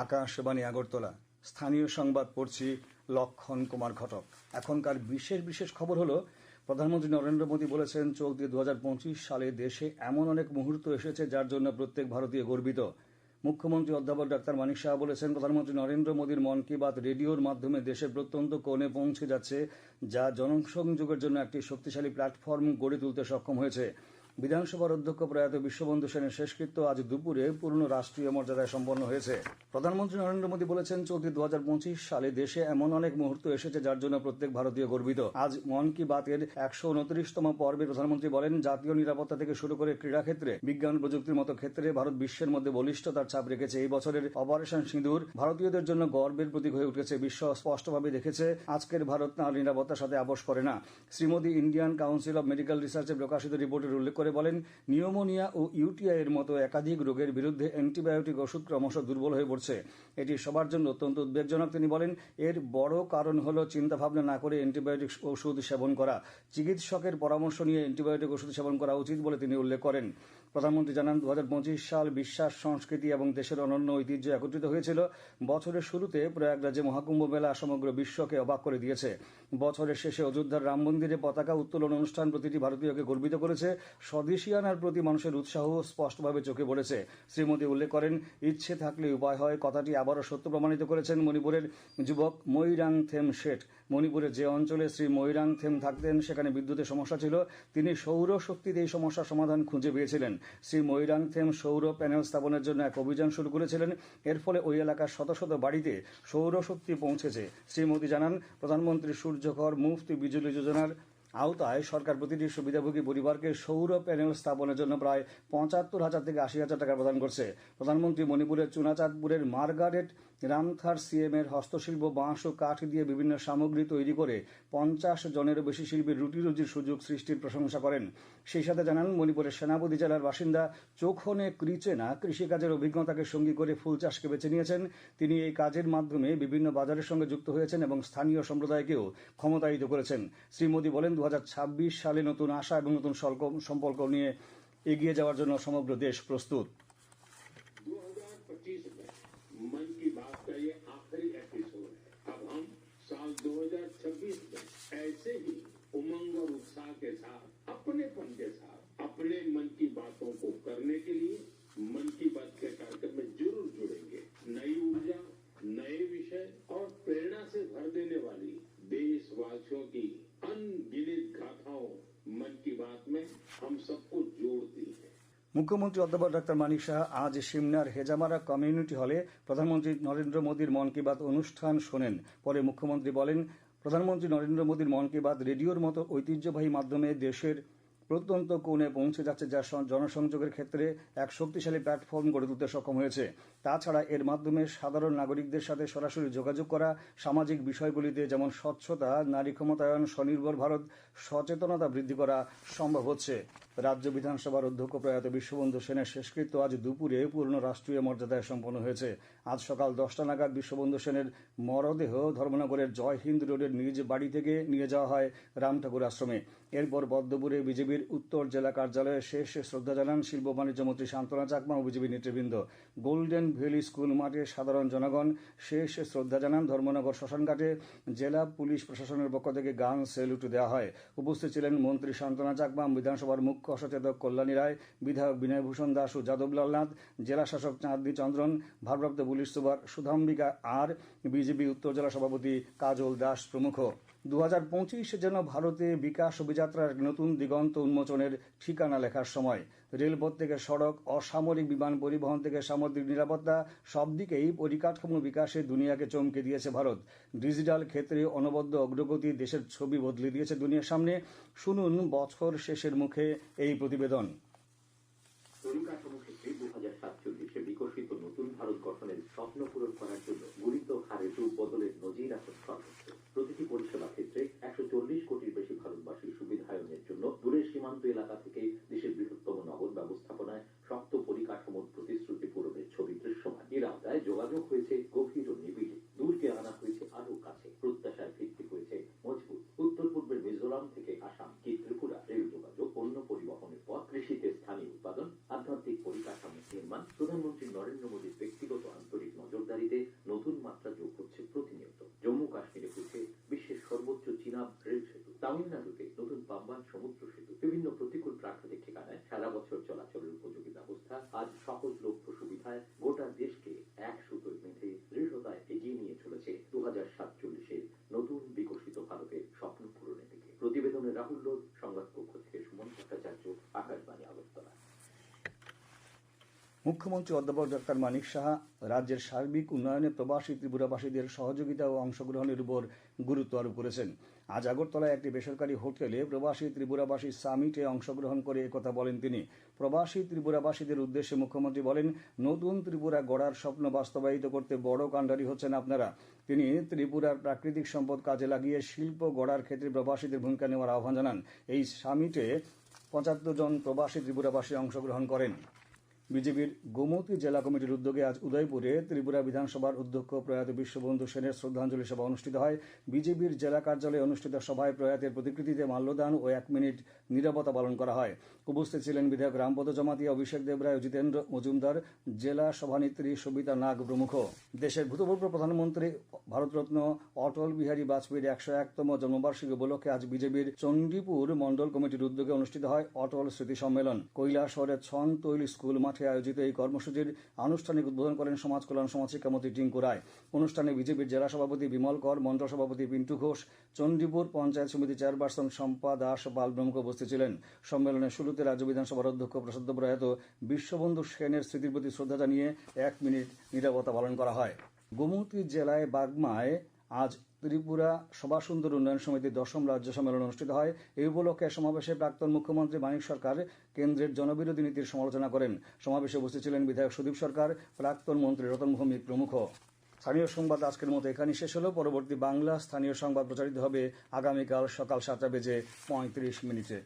আকাশবাণী আগরতলা। স্থানীয় সংবাদ পড়ছি লক্ষণ কুমার ঘটক। এখনকার বিশেষ খবর হলো, প্রধানমন্ত্রী নরেন্দ্র মোদী বলেছেন, চলতি 2025 সালে দেশে এমন অনেক মুহূর্ত এসেছে যার জন্য প্রত্যেক ভারতীয় গর্বিত। মুখ্যমন্ত্রী অধ্যাপক ডাক্তার মানিক সাহা বলেছেন, প্রধানমন্ত্রী নরেন্দ্র মোদীর মন কি বাত রেডিওর মাধ্যমে দেশের প্রত্যন্ত কোণে পৌঁছে যাচ্ছে, যা জনসংযোগের জন্য একটি শক্তিশালী প্ল্যাটফর্ম গড়ে তুলতে সক্ষম হয়েছে। বিধানসভার অধ্যক্ষ প্রয়াত বিশ্ববন্ধু সেনের শেষকৃত্য আজ দুপুরে পূর্ণ রাষ্ট্রীয় মর্যাদায় সম্পন্ন হয়েছে। প্রধানমন্ত্রী নরেন্দ্র মোদী বলেছেন, চলতি 2025 সালে দেশে এমন অনেক মুহূর্ত এসেছে যার জন্য প্রত্যেক ভারতীয় গর্বিত। আজ মন কি বাতের 129তম পর্বে প্রধানমন্ত্রী বলেন, জাতীয় নিরাপত্তা থেকে শুরু করে ক্রীড়াক্ষেত্রে, বিজ্ঞান প্রযুক্তির মতো ক্ষেত্রে ভারত বিশ্বের মধ্যে বলিষ্ঠতার ছাপ রেখেছে। এই বছরের অপারেশন সিঁদুর ভারতীয়দের জন্য গর্বের প্রতীক হয়ে উঠেছে। বিশ্ব স্পষ্টভাবে দেখেছে আজকের ভারত তাঁর নিরাপত্তার সাথে আপোষ করে না। Shri Modi Indian council of medical রিসার্চে প্রকাশিত রিপোর্টের উল্লেখ করে বলেন, নিউমোনিয়া ও ইউটিআই এর মতো একাধিক রোগের বিরুদ্ধে অ্যান্টিবায়োটিক ওষুধ ক্রমশ দুর্বল হয়ে পড়ছে। এটি সবার জন্য অত্যন্ত উদ্বেগজনক। তিনি বলেন, এর বড় কারণ হল চিন্তাভাবনা না করে অ্যান্টিবায়োটিক ওষুধ সেবন করা। চিকিৎসকের পরামর্শ নিয়ে অ্যান্টিবায়োটিক ওষুধ সেবন করা উচিত বলে তিনি উল্লেখ করেন। প্রধানমন্ত্রী জানান, 2025 সাল বিশ্বাস, সংস্কৃতি এবং দেশের অনন্য ঐতিহ্য একত্রিত হয়েছিল। বছরের শুরুতে প্রয়াগরাজে মহাকুম্ভ মেলা সমগ্র বিশ্বকে অবাক করে দিয়েছে। বছরের শেষে অযোধ্যার রাম মন্দিরে পতাকা উত্তোলন অনুষ্ঠান প্রতিটি ভারতীয়কে গর্বিত করেছে। স্বদেশিয়ানার প্রতি মানুষের উৎসাহ স্পষ্টভাবে চোখে পড়েছে। শ্রী মোদী উল্লেখ করেন, ইচ্ছে থাকলে উপায় হয় কথাটি আবারও সত্য প্রমাণিত করেছেন মণিপুরের যুবক মৈরাংথেম শেঠ। মণিপুরের যে অঞ্চলে শ্রী মৈরাংথেম থাকতেন সেখানে বিদ্যুতের সমস্যা ছিল। তিনি সৌরশক্তিতে এই সমস্যার সমাধান খুঁজে পেয়েছিলেন। শ্রী মৈরাংথেম সৌর প্যানেল স্থাপনের জন্য এক অভিযান শুরু করেছিলেন। এর ফলে ওই এলাকার শত শত বাড়িতে সৌরশক্তি পৌঁছেছে। শ্রী মোদী জানান, প্রধানমন্ত্রী সূর্যঘর মুফত বিজলি যোজনার আওতায় সরকার প্রতিটি সুবিধাভোগী পরিবারকে সৌর প্যানেল স্থাপনের জন্য প্রায় ৭৫,০০০ থেকে ৮০,০০০ টাকা প্রদান করছে। প্রধানমন্ত্রী মণিপুরের চুনাচাঁদপুরের মার্গারেট রামথার সিএম এর হস্তশিল্প বাঁশ ও কাঠ দিয়ে বিভিন্ন সামগ্রী তৈরি করে ৫০ জনেরও বেশি শিল্পীর রুটি রুজির সুযোগ সৃষ্টির প্রশংসা করেন। সেই সাথে জানান, মণিপুরের সেনাপতি জেলার বাসিন্দা চোখনে ক্রিচেনা কৃষিকাজের অভিজ্ঞতাকে সঙ্গী করে ফুল চাষকে বেছে নিয়েছেন। তিনি এই কাজের মাধ্যমে বিভিন্ন বাজারের সঙ্গে যুক্ত হয়েছেন এবং স্থানীয় সম্প্রদায়কেও ক্ষমতায়িত করেছেন। শ্রী মোদী বলেন, 2026 সালে নতুন আশা এবং নতুন সম্পর্ক নিয়ে এগিয়ে যাওয়ার জন্য সমগ্র দেশ প্রস্তুত। 2025 में मन की बात का ये आखिरी एपिसोड है। अब हम साल 2026 में ऐसे ही उमंग और उत्साह के साथ, अपनेपन के साथ अपने मन की बातों को करने के लिए मन की बात के कार्यक्रम में जरूर जुड़ेंगे। नई ऊर्जा, नए विषय और प्रेरणा से भर देने वाली देशवासियों की अनगिनत गाथाओं मन की बात में हम सबको जोड़ती है। মুখ্যমন্ত্রী অধ্যাপক ডাক্তার মানিক সাহা আজ সিমনার হেজামারা কমিউনিটি হলে প্রধানমন্ত্রী নরেন্দ্র মোদীর মন কি বাত অনুষ্ঠান শোনেন। পরে মুখ্যমন্ত্রী বলেন, প্রধানমন্ত্রী নরেন্দ্র মোদীর মন কি বাত রেডিওর মতো ঐতিহ্যবাহী মাধ্যমে দেশের প্রত্যন্ত কোণে পৌঁছে যাচ্ছে, যা জনসংযোগের ক্ষেত্রে এক শক্তিশালী প্ল্যাটফর্ম গড়ে তুলতে সক্ষম হয়েছে। তাছাড়া এর মাধ্যমে সাধারণ নাগরিকদের সাথে সরাসরি যোগাযোগ করা, সামাজিক বিষয়গুলিতে যেমন স্বচ্ছতা, নারী ক্ষমতায়ন, স্বনির্ভর ভারত সচেতনতা বৃদ্ধি করা সম্ভব হচ্ছে। রাজ্য বিধানসভার অধ্যক্ষ প্রয়াত বিশ্ববন্ধু সেনের শেষকৃত্য আজ দুপুরে পূর্ণ রাষ্ট্রীয় মর্যাদায় সম্পন্ন হয়েছে। আজ সকাল 10টা নাগাদ বিশ্ববন্ধু সেনের মরদেহ ধর্মনগরের জয় হিন্দ রোডের নিজ বাড়ি থেকে নিয়ে যাওয়া হয় রাম ঠাকুর আশ্রমে। এরপর পদ্মপুরে বিজেপির উত্তর জেলা কার্যালয়ে শেষ শ্রদ্ধা জানান শিল্প বাণিজ্য মন্ত্রী শান্তনা চাকমা ও বিজেপি নেতৃবৃন্দ। গোল্ডেন ভ্যালি স্কুল মাঠে সাধারণ জনগণ শেষ শ্রদ্ধা জানান। ধর্মনগর শ্মশানঘাটে জেলা পুলিশ প্রশাসনের পক্ষ থেকে গান সেলুট দেওয়া হয়। উপস্থিত ছিলেন মন্ত্রী শান্তনা চাকমা, বিধানসভার মুখ্য সচেতক কল্যাণী রায়, বিধায়ক বিনয়ভূষণ দাস ও যাদবলাল নাথ, জেলা শাসক চাঁদনী চন্দ্রন, ভারপ্রাপ্ত পুলিশ সুপার সুধাম্বিকা আর, বিজেপি উত্তর জেলা সভাপতি কাজল দাস প্রমুখ। 2025 যেন ভারতে বিকাশ অভিযাত্রার নতুন দিগন্ত উন্মোচনের ঠিকানা লেখার সময়। রেলপথ থেকে সড়ক, অসামরিক বিমান পরিবহন থেকে সামুদ্রিক নিরাপত্তা, সব দিকেই পরিকাঠামো বিকাশে দুনিয়াকে চমকে দিয়েছে ভারত। ডিজিটাল ক্ষেত্রে অনবদ্য অগ্রগতি দেশের ছবি বদলে দিয়েছে দুনিয়ার সামনে। শুনুন বছর শেষের মুখে এই প্রতিবেদন। পরিকাঠামো ক্ষেত্রে 2047-এ বিকশিত নতুন ভারত গঠনের স্বপ্ন পূরণ করার জন্য গুণিত হারে যুগ বদলের নজির এখন সর্বোচ্চ। প্রতিটি পরিষেবা ক্ষেত্রে 140 কোটির বেশি ভারতবাসীর সুবিধায়নের জন্য দূরের সীমান্ত এলাকা থেকে দেশের বৃহত্তম নগর ব্যবস্থাপনায় শক্ত পরিকাঠামোর প্রতিশ্রুতি পূরণের ছবি দৃশ্যমান। এর আওতায় যোগাযোগ হয়েছে গভীর ও নিবিড়, দূরকে আনা হয়েছে আরো কাছে, প্রত্যাশার ভিত্তি হয়েছে মজবুত। উত্তর পূর্বের মিজোরাম থেকে আসাম কি ত্রিপুরা রেল যোগাযোগ, পণ্য পরিবহনের পথ, কৃষিতে স্থানীয় উৎপাদন, আধ্যাত্মিক পরিকাঠামো নির্মাণ, প্রধানমন্ত্রী নরেন্দ্র মোদীর ব্যক্তিগত আন্তরিক নজরদারিতে তামিলনাড়ুতে নতুন পাম্বান সমুদ্র সেতু বিভিন্ন প্রতিকূল প্রাকৃতিক ঠিকানায় সারা বছর চলাচলের উপযোগী ব্যবস্থা আজ সহজলভ্য সুবিধায় গোটা দেশকে এক সুতোয় বেঁধে দৃঢ়তায় এগিয়ে নিয়ে চলেছে 2047-এর নতুন বিকশিত ভারতের স্বপ্ন পূরণের দিকে। প্রতিবেদনে রাহুল লোধ, সংবাদ কক্ষ থেকে সুমন ভট্টাচার্য, আকাশবাণী আগরতলা। মুখ্যমন্ত্রী অধ্যাপক ডক্টর মানিক সাহা রাজ্যের সার্বিক উন্নয়নে প্রবাসী ত্রিপুরাবাসীদের সহযোগিতা ও অংশগ্রহণের উপর গুরুত্ব আরোপ করেছেন। আজ আগরতলায় একটি বেসরকারি হোটেলে প্রবাসী ত্রিপুরাবাসী সামিটে অংশগ্রহণ করে একথা বলেন তিনি। প্রবাসী ত্রিপুরাবাসীদের উদ্দেশ্যে মুখ্যমন্ত্রী বলেন, নতুন ত্রিপুরা গড়ার স্বপ্ন বাস্তবায়িত করতে বড় কাণ্ডারি হচ্ছেন আপনারা। তিনি ত্রিপুরার প্রাকৃতিক সম্পদ কাজে লাগিয়ে শিল্প গড়ার ক্ষেত্রে প্রবাসীদের ভূমিকা নেওয়ার আহ্বান জানান। এই সামিটে 75 জন প্রবাসী ত্রিপুরাবাসী অংশগ্রহণ করেন। বিজেপির গোমতী জেলা কমিটির উদ্যোগে আজ উদয়পুরে ত্রিপুরা বিধানসভার অধ্যক্ষ প্রয়াত বিশ্ববন্ধু সেনের শ্রদ্ধাঞ্জলি সভা অনুষ্ঠিত হয়। বিজেপির জেলা কার্যালয়ে অনুষ্ঠিত সভায় প্রয়াতের প্রতিকৃতিতে মাল্যদান ও 1 মিনিট নীরবতা পালন করা হয়। উপস্থিত ছিলেন বিধায়ক রামপদ জমাতিয়া, অভিষেক দেবরায়, জিতেন্দ্র মজুমদার, জেলা সভানেত্রী সবিতা নাগ প্রমুখ। দেশের ভূতপূর্ব প্রধানমন্ত্রী ভারতরত্ন অটল বিহারী বাজপেয়ীর 101তম জন্মবার্ষিকী উপলক্ষে আজ বিজেপির চণ্ডীপুর মন্ডল কমিটির উদ্যোগে অনুষ্ঠিত হয় অটল স্মৃতি সম্মেলন। কৈলাসহরের ছন তৈল স্কুল মাঠে আয়োজিত এই কর্মসূচির আনুষ্ঠানিক উদ্বোধন করেন সমাজ কল্যাণ সমাজশিক্ষামন্ত্রী টিঙ্কু রায়। অনুষ্ঠানে বিজেপির জেলা সভাপতি বিমল কর, মন্ডল সভাপতি পিন্টু ঘোষ, চণ্ডীপুর পঞ্চায়েত সমিতি চেয়ারপারসন শম্পা দাস পাল প্রমুখ উপস্থিত ছিলেন। সম্মেলনের শুরুতে রাজ্য বিধানসভার অধ্যক্ষ প্রসদ্য প্রয়াত বিশ্ববন্ধু সেনের স্মৃতির প্রতি শ্রদ্ধা জানিয়ে 1 মিনিট নীরবতা পালন করা হয়। গোমতী জেলায় বাগমায় আজ ত্রিপুরা সভাসুন্দর উন্নয়ন সমিতির 10ম রাজ্য সম্মেলন অনুষ্ঠিত হয়। এই উপলক্ষে সমাবেশে প্রাক্তন মুখ্যমন্ত্রী মানিক সরকার কেন্দ্রের জনবিরোধী নীতির সমালোচনা করেন। সমাবেশে উপস্থিত ছিলেন বিধায়ক সুদীপ সরকার, প্রাক্তন মন্ত্রী রতন ভৌমিক প্রমুখ। স্থানীয় সংবাদ আজকের মতো এখানেই শেষ হলো। পরবর্তী বাংলা স্থানীয় সংবাদ প্রচারিত হবে আগামীকাল সকাল 7টা বেজে 35 মিনিটে।